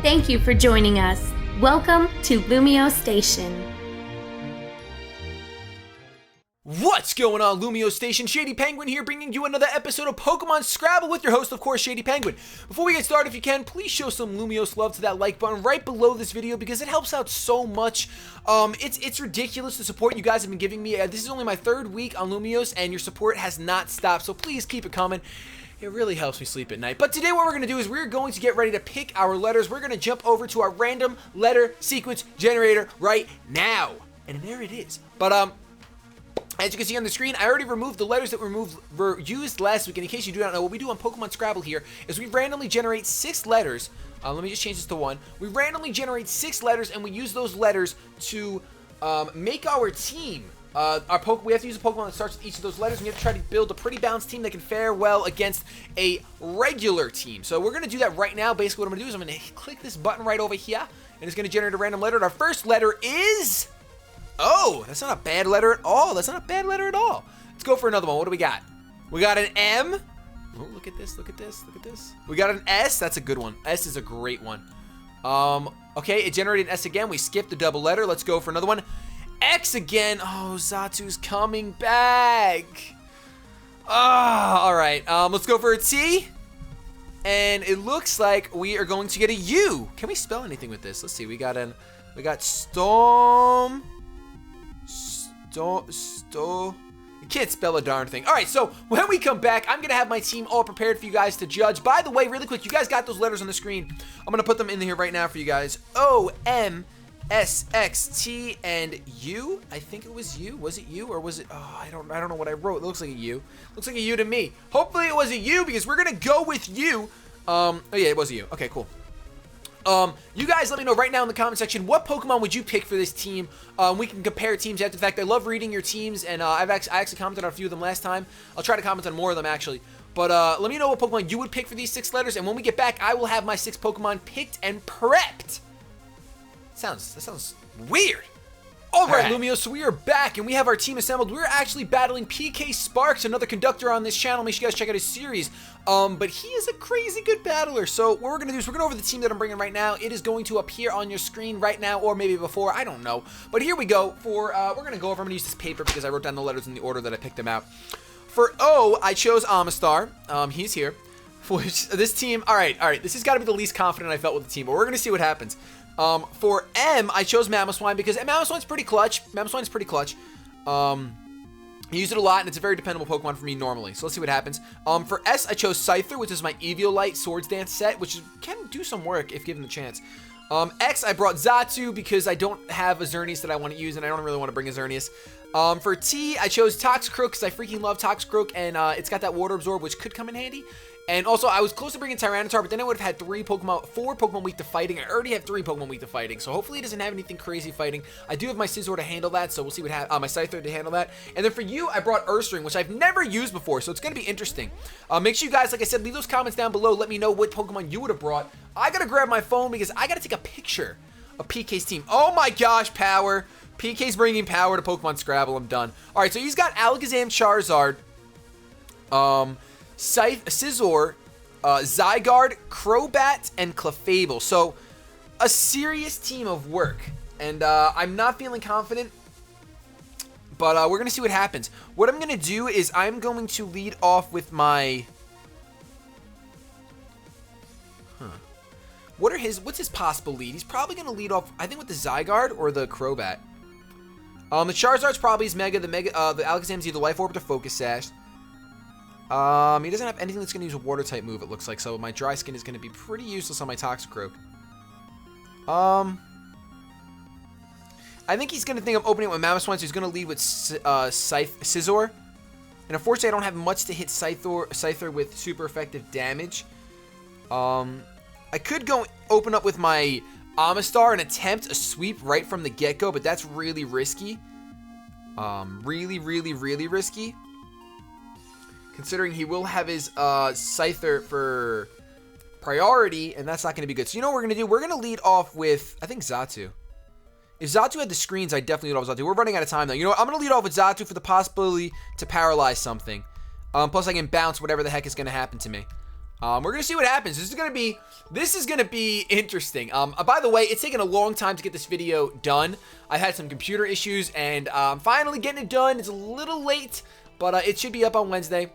Thank you for joining us. Welcome to LumioseStation. What's going on, LumioseStation? ShadyPenguinn here, bringing you another episode of Pokemon Scrabble with your host, of course, ShadyPenguinn. Before we get started, if you can, please show some Lumiose love to that like button right below this video because it helps out so much. It's ridiculous the support you guys have been giving me. This is only my third week on Lumiose, and your support has not stopped, so please keep it coming. It really helps me sleep at night. But today what we're going to do is we're going to get ready to pick our letters. We're going to jump over to our random letter sequence generator right now. And there it is. But, as you can see on the screen, I already removed the letters that were used last week. And in case you do not know, what we do on Pokemon Scrabble here is we randomly generate 6 letters. Let me just change this to 1. We randomly generate 6 letters, and we use those letters to make our team. We have to use a Pokemon that starts with each of those letters, and we have to try to build a pretty balanced team that can fare well against a regular team. So we're going to do that right now. Basically, what I'm going to do is I'm going to click this button right over here, and it's going to generate a random letter. And our first letter is... Oh, that's not a bad letter at all. That's not a bad letter at all. Let's go for another one. What do we got? We got an M. Oh, look at this. Look at this. Look at this. We got an S. That's a good one. S is a great one. Okay, it generated an S again. We skipped the double letter. Let's go for another one. X again. Oh, Xatu's coming back. All right. Let's go for a T. And it looks like we are going to get a U. Can we spell anything with this? Let's see. We got Storm. You can't spell a darn thing. All right, so when we come back, I'm going to have my team all prepared for you guys to judge. By the way, really quick, you guys got those letters on the screen. I'm going to put them in here right now for you guys. O, M, S, X, T, and U. I think it was U. Was it U or was it? Oh, I don't know what I wrote. It looks like a U. Looks like a U to me. Hopefully it was a U because we're going to go with U. Oh, yeah, it was a U. Okay, cool. You guys let me know right now in the comment section, what Pokemon would you pick for this team? We can compare teams after the fact. I love reading your teams, and I actually commented on a few of them last time. I'll try to comment on more of them, actually. But let me know what Pokemon you would pick for these 6 letters, and when we get back, I will have my 6 Pokemon picked and prepped. That sounds weird. All right, Lumiose, so we are back, and we have our team assembled. We're actually battling PK Sparks, another conductor on this channel. Make sure you guys check out his series. But he is a crazy good battler. So what we're going to do is we're going to go over the team that I'm bringing right now. It is going to appear on your screen right now, or maybe before. I don't know. But here we go. We're going to go over. I'm going to use this paper because I wrote down the letters in the order that I picked them out. For O, I chose Amistar. He's here. For this team, all right. This has got to be the least confident I felt with the team, but we're going to see what happens. For M, I chose Mamoswine because Mamoswine's pretty clutch. I use it a lot, and it's a very dependable Pokemon for me normally. So let's see what happens. For S, I chose Scyther, which is my Eviolite Swords Dance set, which can do some work if given the chance. X, I brought Xatu because I don't have a Xerneas that I want to use, and I don't really want to bring a Xerneas. For T, I chose Toxicroak because I freaking love Toxicroak, and it's got that Water Absorb, which could come in handy. And also, I was close to bringing Tyranitar, but then I would have had 4 Pokemon weak to fighting. I already have 3 Pokemon weak to fighting, so hopefully it doesn't have anything crazy fighting. I do have my Scizor to handle that, so we'll see what happens. My Scyther to handle that. And then for you, I brought Ursaring, which I've never used before, so it's going to be interesting. Make sure you guys, like I said, leave those comments down below. Let me know what Pokemon you would have brought. I got to grab my phone because I got to take a picture of PK's team. Oh my gosh, power. PK's bringing power to Pokemon Scrabble. I'm done. All right, so he's got Alakazam, Charizard, Scizor, Zygarde, Crobat, and Clefable. So, a serious team of work. And I'm not feeling confident, but we're going to see what happens. What I'm going to do is I'm going to lead off with my... What's his possible lead? He's probably going to lead off, I think, with the Zygarde or the Crobat. The Charizard's probably his Mega. The Alakazam's either Life Orb or Focus Sash. He doesn't have anything that's going to use a Water-type move, it looks like, so my Dry Skin is going to be pretty useless on my Toxicroak. I think he's going to think of opening it with Mamoswine, so he's going to lead with Scizor. And unfortunately, I don't have much to hit Scyther with super effective damage. I could go open up with my Amistar and attempt a sweep right from the get-go, but that's really risky. Really risky. Considering he will have his Scyther for priority, and that's not going to be good. So you know what we're going to do? We're going to lead off with, I think, Xatu. If Xatu had the screens, I'd definitely lead off with Xatu. We're running out of time, though. You know what? I'm going to lead off with Xatu for the possibility to paralyze something. Plus, I can bounce whatever the heck is going to happen to me. We're gonna see what happens. This is gonna be interesting. By the way, it's taken a long time to get this video done. I had some computer issues, and I'm finally getting it done. It's a little late, but it should be up on Wednesday.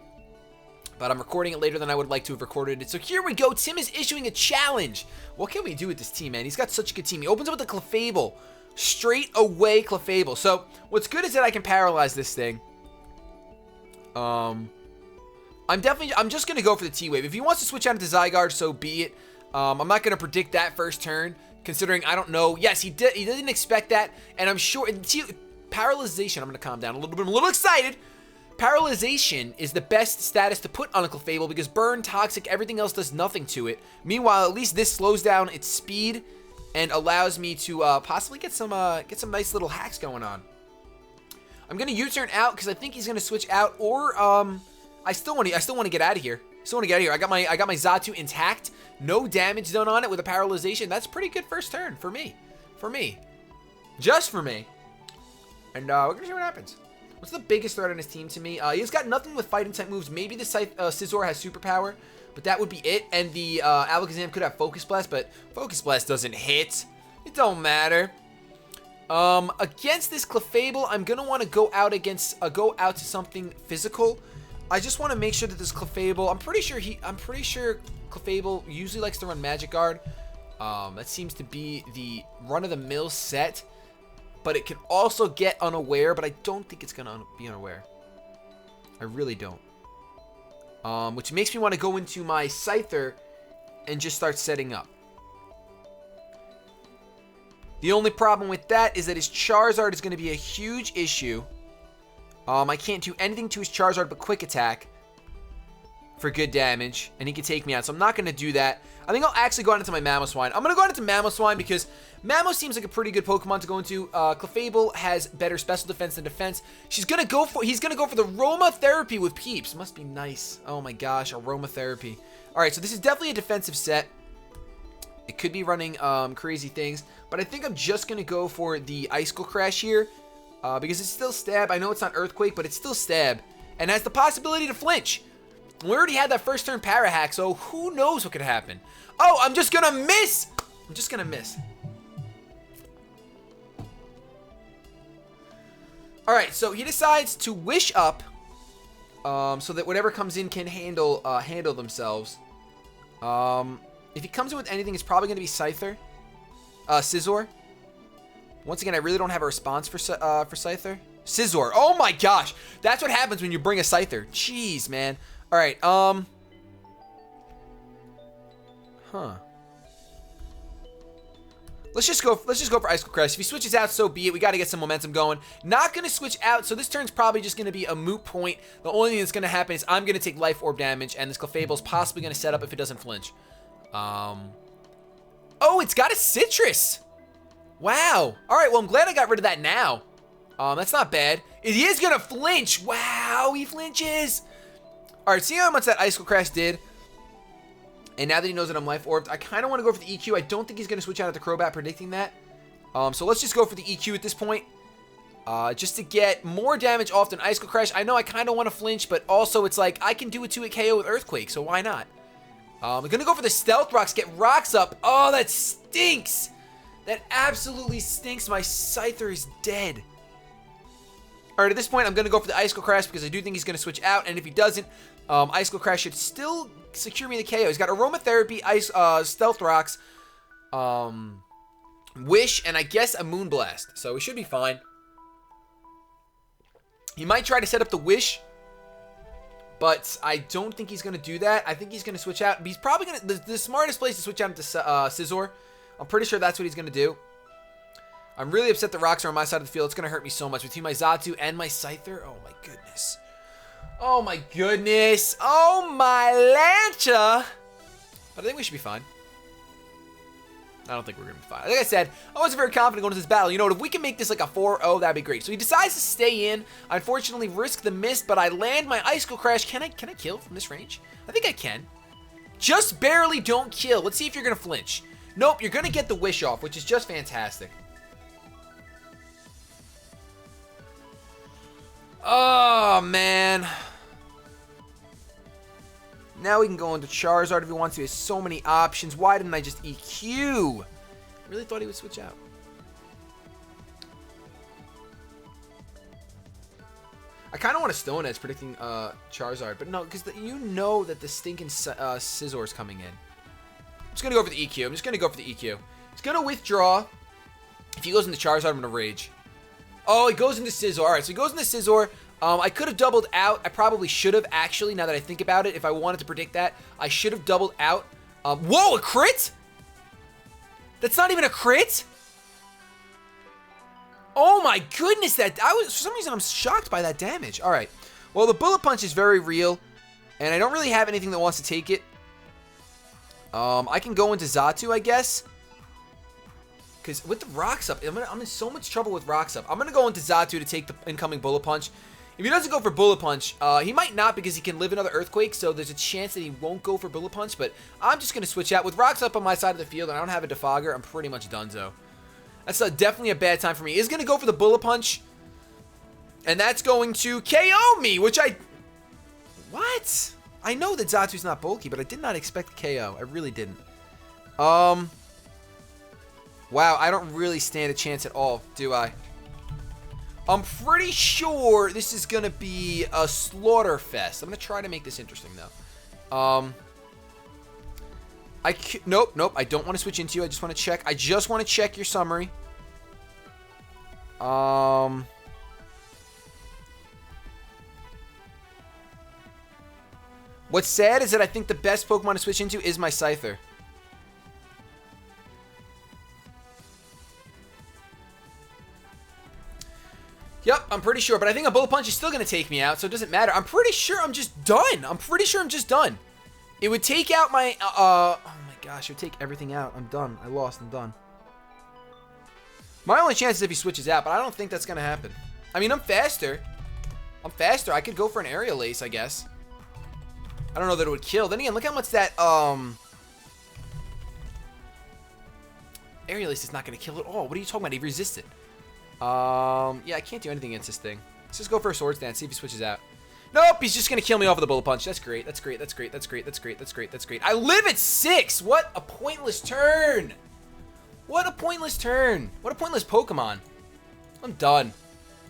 But I'm recording it later than I would like to have recorded it. So here we go. Tim is issuing a challenge. What can we do with this team, man? He's got such a good team. He opens up with a Clefable. Straight away Clefable. So what's good is that I can paralyze this thing. I'm just going to go for the T-Wave. If he wants to switch out into Zygarde, so be it. I'm not going to predict that first turn, considering I don't know. Yes, he didn't expect that, and I'm sure. Paralyzation, I'm going to calm down a little bit. I'm a little excited. Paralyzation is the best status to put on a Clefable because Burn, Toxic, everything else does nothing to it. Meanwhile, at least this slows down its speed and allows me to possibly get some nice little hacks going on. I'm going to U-turn out because I think he's going to switch out, or I still want to get out of here. I got my Xatu intact. No damage done on it with a paralyzation. That's pretty good first turn for me. Just for me. And we're going to see what happens. What's the biggest threat on his team to me? He's got nothing with fighting type moves. Maybe the Scizor has superpower, but that would be it. And the Alakazam could have Focus Blast, but Focus Blast doesn't hit. It don't matter. Against this Clefable, I'm gonna want to go out to something physical. I just want to make sure that this Clefable, I'm pretty sure Clefable usually likes to run Magic Guard. That seems to be the run-of-the-mill set. But it can also get unaware, but I don't think it's going to be unaware. I really don't. Which makes me want to go into my Scyther and just start setting up. The only problem with that is that his Charizard is going to be a huge issue. I can't do anything to his Charizard but Quick Attack for good damage, and he can take me out. So I'm not going to do that. I think I'll actually go out into my Mamoswine. I'm going to go out into Mamoswine because Mamo seems like a pretty good Pokemon to go into. Clefable has better special defense than defense. He's going to go for the Aromatherapy with Peeps. Must be nice. Oh my gosh, Aromatherapy. All right, so this is definitely a defensive set. It could be running crazy things, but I think I'm just going to go for the Icicle Crash here because it's still Stab. I know it's not Earthquake, but it's still Stab and has the possibility to flinch. We already had that first turn Para Hack, so who knows what could happen. Oh, I'm just going to miss. All right, so he decides to Wish Up so that whatever comes in can handle themselves. If he comes in with anything, it's probably going to be Scizor. Once again, I really don't have a response for Scyther. Scizor. Oh my gosh. That's what happens when you bring a Scyther. Jeez, man. All right. Let's just go for Icicle Crash. If he switches out, so be it. We got to get some momentum going. Not going to switch out, so this turn's probably just going to be a moot point. The only thing that's going to happen is I'm going to take Life Orb damage, and this Clefable's possibly going to set up if it doesn't flinch. Oh, it's got a Citrus. Wow. All right, well, I'm glad I got rid of that now. That's not bad. It is going to flinch. Wow, he flinches. All right, see how much that Icicle Crash did? And now that he knows that I'm Life Orbed, I kind of want to go for the EQ. I don't think he's going to switch out at the Crobat, predicting that. So let's just go for the EQ at this point. Just to get more damage off than Icicle Crash. I know I kind of want to flinch, but also it's like I can do a 2-hit KO with Earthquake, so why not? I'm going to go for the Stealth Rocks, get Rocks up. Oh, that stinks. That absolutely stinks. My Scyther is dead. All right, at this point, I'm going to go for the Icicle Crash because I do think he's going to switch out, and if he doesn't, Icicle Crash should still secure me the KO. He's got Aromatherapy, Stealth Rocks, Wish, and I guess a Moonblast. So we should be fine. He might try to set up the Wish, but I don't think he's going to do that. I think he's going to switch out. He's probably going to... The smartest place to switch out into Scizor. I'm pretty sure that's what he's going to do. I'm really upset the Rocks are on my side of the field. It's going to hurt me so much. Between my Xatu and my Scyther. Oh, my goodness. Oh, my goodness. Oh, my Lancha. But I think we should be fine. I don't think we're going to be fine. Like I said, I wasn't very confident going into this battle. You know what? If we can make this like a 4-0, that'd be great. So he decides to stay in. I unfortunately risk the miss, but I land my Icicle Crash. Can I kill from this range? I think I can. Just barely don't kill. Let's see if you're going to flinch. Nope, you're going to get the Wish off, which is just fantastic. Oh, man. Now we can go into Charizard if he wants to. He has so many options. Why didn't I just EQ? Really thought he would switch out. I kind of want to Stone Edge predicting Charizard, but no, because you know that the stinking Scizor is coming in. I'm just going to go for the EQ. I'm just going to go for the EQ. He's going to withdraw. If he goes into Charizard, I'm going to Rage. Oh, he goes into Scizor. All right, so he goes into Scizor. I could have doubled out. I probably should have, actually, now that I think about it. If I wanted to predict that, I should have doubled out. Whoa, a crit? That's not even a crit? Oh my goodness, for some reason I'm shocked by that damage. All right, well, the Bullet Punch is very real, and I don't really have anything that wants to take it. I can go into Xatu, I guess. Because with the Rocks Up, I'm in so much trouble with Rocks Up. I'm going to go into Xatu to take the incoming Bullet Punch. If he doesn't go for Bullet Punch, he might not because he can live another Earthquake, so there's a chance that he won't go for Bullet Punch, but I'm just going to switch out. With Rocks Up on my side of the field and I don't have a Defogger, I'm pretty much donezo. That's definitely a bad time for me. He's going to go for the Bullet Punch, and that's going to KO me, which What? I know that Xatu's not bulky, but I did not expect KO. I really didn't. Wow, I don't really stand a chance at all, do I? I'm pretty sure this is going to be a slaughter fest. I'm going to try to make this interesting, though. Nope, I don't want to switch into you. I just want to check your summary. What's sad is that I think the best Pokemon to switch into is my Scyther. Yep, I'm pretty sure, but I think a Bullet Punch is still going to take me out, so it doesn't matter. I'm pretty sure I'm just done. It would take out my, oh my gosh, it would take everything out. I'm done. I lost. I'm done. My only chance is if he switches out, but I don't think that's going to happen. I mean, I'm faster. I could go for an Aerial Ace, I guess. I don't know that it would kill. Then again, look how much that, Aerial Ace is not going to kill at all. What are you talking about? He resisted. Yeah, I can't do anything against this thing. Let's just go for a Swords Dance, see if he switches out. Nope, he's just going to kill me off with a Bullet Punch. That's great. I live at 6. What a pointless turn. What a pointless Pokemon. I'm done.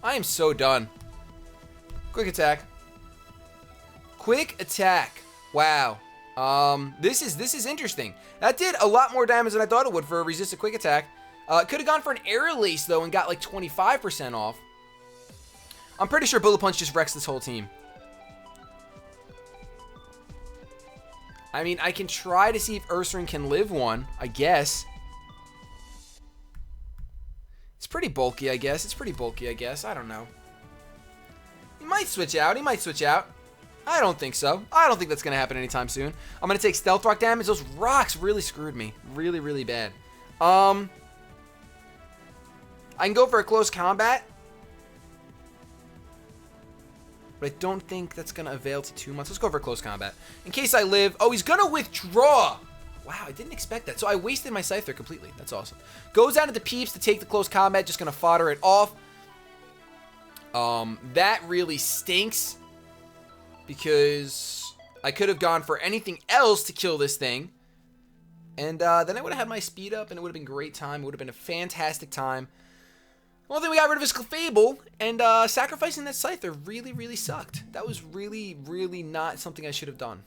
I am so done. Quick Attack. Wow. This is interesting. That did a lot more damage than I thought it would for a resisted Quick Attack. Could have gone for an Aerial Ace, though, and got like 25% off. I'm pretty sure Bullet Punch just wrecks this whole team. I mean, I can try to see if Ursaring can live one, I guess. It's pretty bulky, I guess. I don't know. He might switch out. I don't think so. I don't think that's going to happen anytime soon. I'm going to take Stealth Rock damage. Those rocks really screwed me. Really, really bad. I can go for a close combat. But I don't think that's going to avail to too much. Let's go for a close combat. In case I live. Oh, he's going to withdraw. Wow, I didn't expect that. So I wasted my Scyther completely. That's awesome. Goes down to the Peeps to take the close combat. Just going to fodder it off. That really stinks. Because I could have gone for anything else to kill this thing. And then I would have had my speed up, and it would have been a great time. It would have been a fantastic time. Well, then we got rid of his Clefable, and sacrificing that Scyther really, really sucked. That was really, really not something I should have done.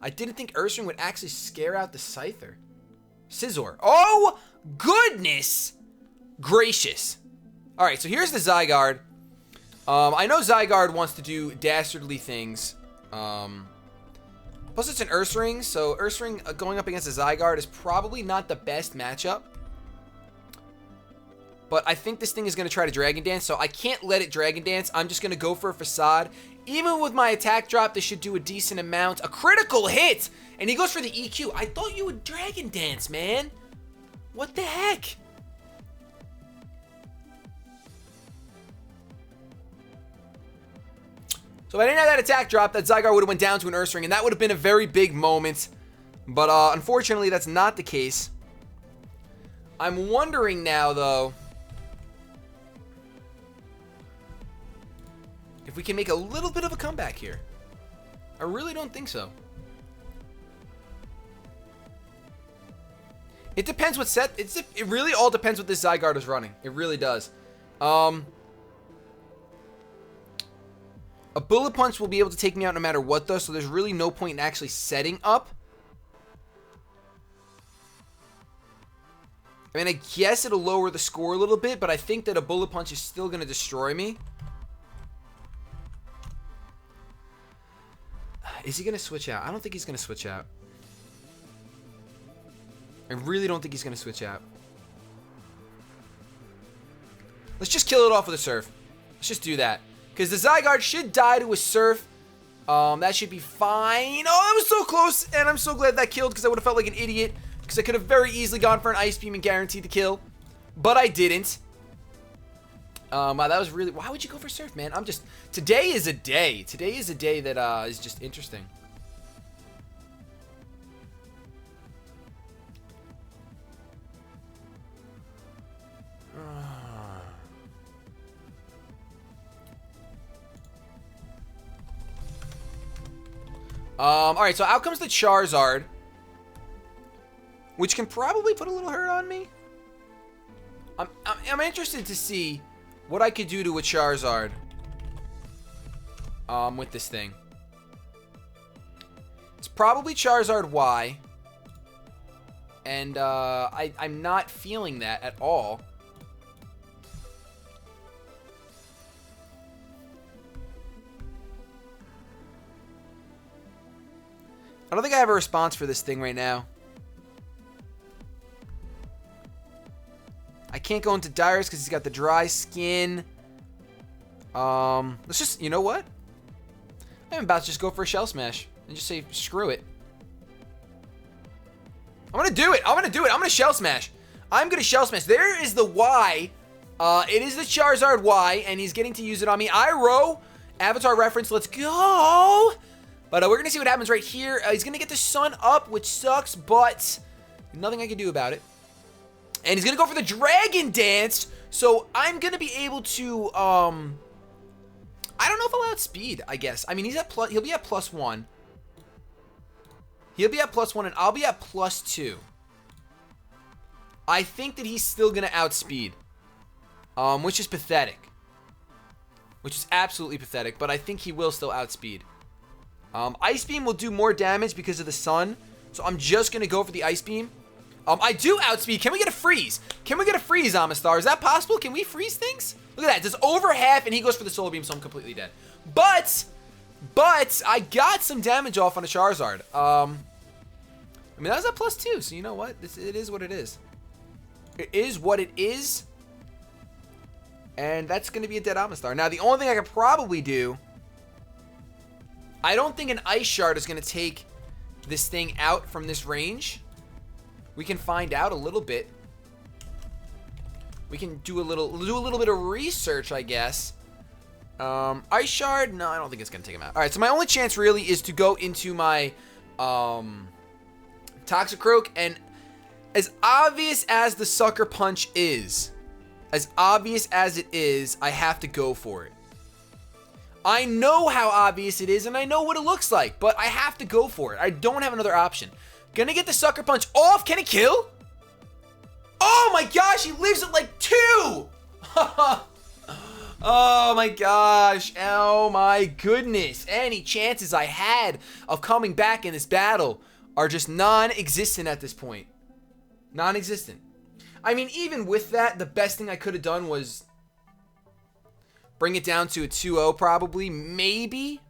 I didn't think Ursaring would actually scare out the Scyther. Scizor. Oh, goodness gracious. All right, so here's the Zygarde. I know Zygarde wants to do dastardly things. Plus, it's an Ursaring, so Ursaring going up against a Zygarde is probably not the best matchup. But I think this thing is going to try to Dragon Dance, so I can't let it Dragon Dance. I'm just going to go for a Facade. Even with my attack drop, this should do a decent amount. A critical hit! And he goes for the EQ. I thought you would Dragon Dance, man. What the heck? So if I didn't have that attack drop, that Zygarde would have went down to an Ursaring, and that would have been a very big moment. But unfortunately, that's not the case. I'm wondering now, though, if we can make a little bit of a comeback here. I really don't think so. It depends what set. It really all depends what this Zygarde is running. It really does. A Bullet Punch will be able to take me out no matter what, though, so there's really no point in actually setting up. I mean, I guess it'll lower the score a little bit, but I think that a Bullet Punch is still going to destroy me. Is he going to switch out? I don't think he's going to switch out. I really don't think he's going to switch out. Let's just kill it off with a Surf. Let's just do that. Because the Zygarde should die to a Surf. That should be fine. Oh, that was so close. And I'm so glad that killed because I would have felt like an idiot. Because I could have very easily gone for an Ice Beam and guaranteed the kill. But I didn't. Wow, that was really... Why would you go for Surf, man? Today is a day. Today is a day that is just interesting. Alright, so out comes the Charizard. Which can probably put a little hurt on me. I'm interested to see what I could do to a Charizard. With this thing. It's probably Charizard Y. And, I'm not feeling that at all. I don't think I have a response for this thing right now. I can't go into Dyrus because he's got the dry skin. Let's just, you know what? I'm about to just go for a Shell Smash and just say, screw it. I'm going to do it. I'm going to Shell Smash. I'm going to Shell Smash. There is the Y. It is the Charizard Y, and he's getting to use it on me. Iroh, Avatar reference, let's go. But we're going to see what happens right here. He's going to get the sun up, which sucks, but nothing I can do about it. And he's going to go for the Dragon Dance. So I'm going to be able to, I don't know if I'll outspeed, I guess. I mean, he'll be at +1. He'll be at +1, and I'll be at +2. I think that he's still going to outspeed. Which is pathetic. Which is absolutely pathetic, but I think he will still outspeed. Ice Beam will do more damage because of the sun. So I'm just going to go for the Ice Beam. I do outspeed. Can we get a freeze? Can we get a freeze, Amistar? Is that possible? Can we freeze things? Look at that. It's over half, and he goes for the Solar Beam, so I'm completely dead. But I got some damage off on a Charizard. I mean, that was at +2, so you know what? It is what it is. It is what it is. And that's going to be a dead Amistar. Now, the only thing I could probably do... I don't think an Ice Shard is going to take this thing out from this range. We can find out a little bit. We can do a little bit of research, I guess. Ice Shard? No, I don't think it's going to take him out. All right, so my only chance really is to go into my Toxicroak. And as obvious as the Sucker Punch is, as obvious as it is, I have to go for it. I know how obvious it is, and I know what it looks like, but I have to go for it. I don't have another option. Gonna get the Sucker Punch off. Can it kill? Oh my gosh, he lives at like 2! Oh my gosh. Oh my goodness. Any chances I had of coming back in this battle are just non-existent at this point. Non-existent. I mean, even with that, the best thing I could have done was... bring it down to a 2-0 probably. Maybe.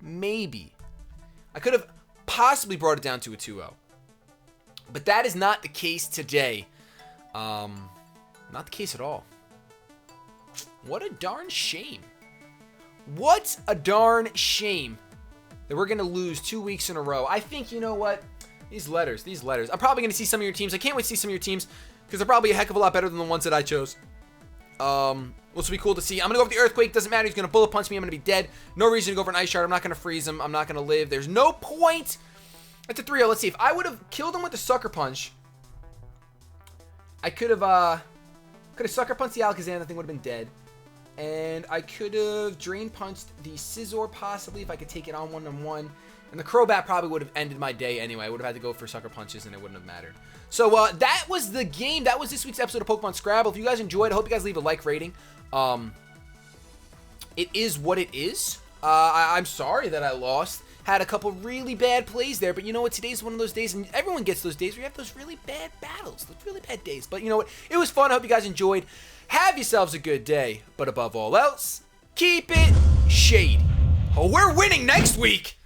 I could have possibly brought it down to a 2-0. But that is not the case today. Not the case at all. What a darn shame. What a darn shame that we're going to lose 2 weeks in a row. I think, you know what? These letters. I'm probably going to see some of your teams. I can't wait to see some of your teams because they're probably a heck of a lot better than the ones that I chose. Which will be cool to see. I'm going to go for the Earthquake. Doesn't matter. He's going to Bullet Punch me. I'm going to be dead. No reason to go for an Ice Shard. I'm not going to freeze him. I'm not going to live. There's no point. That's a 3-0. Let's see. If I would have killed him with the Sucker Punch, I could have Sucker Punched the Alakazam. That thing would have been dead. And I could have Drain Punched the Scizor possibly if I could take it on one-on-one. And the Crobat probably would have ended my day anyway. I would have had to go for Sucker Punches and it wouldn't have mattered. So that was the game. That was this week's episode of Pokemon Scrabble. If you guys enjoyed, I hope you guys leave a like rating. It is what it is. I'm sorry that I lost. Had a couple really bad plays there, but you know what? Today's one of those days, and everyone gets those days where you have those really bad battles, those really bad days. But you know what? It was fun. I hope you guys enjoyed. Have yourselves a good day, but above all else, keep it shady. Oh, we're winning next week!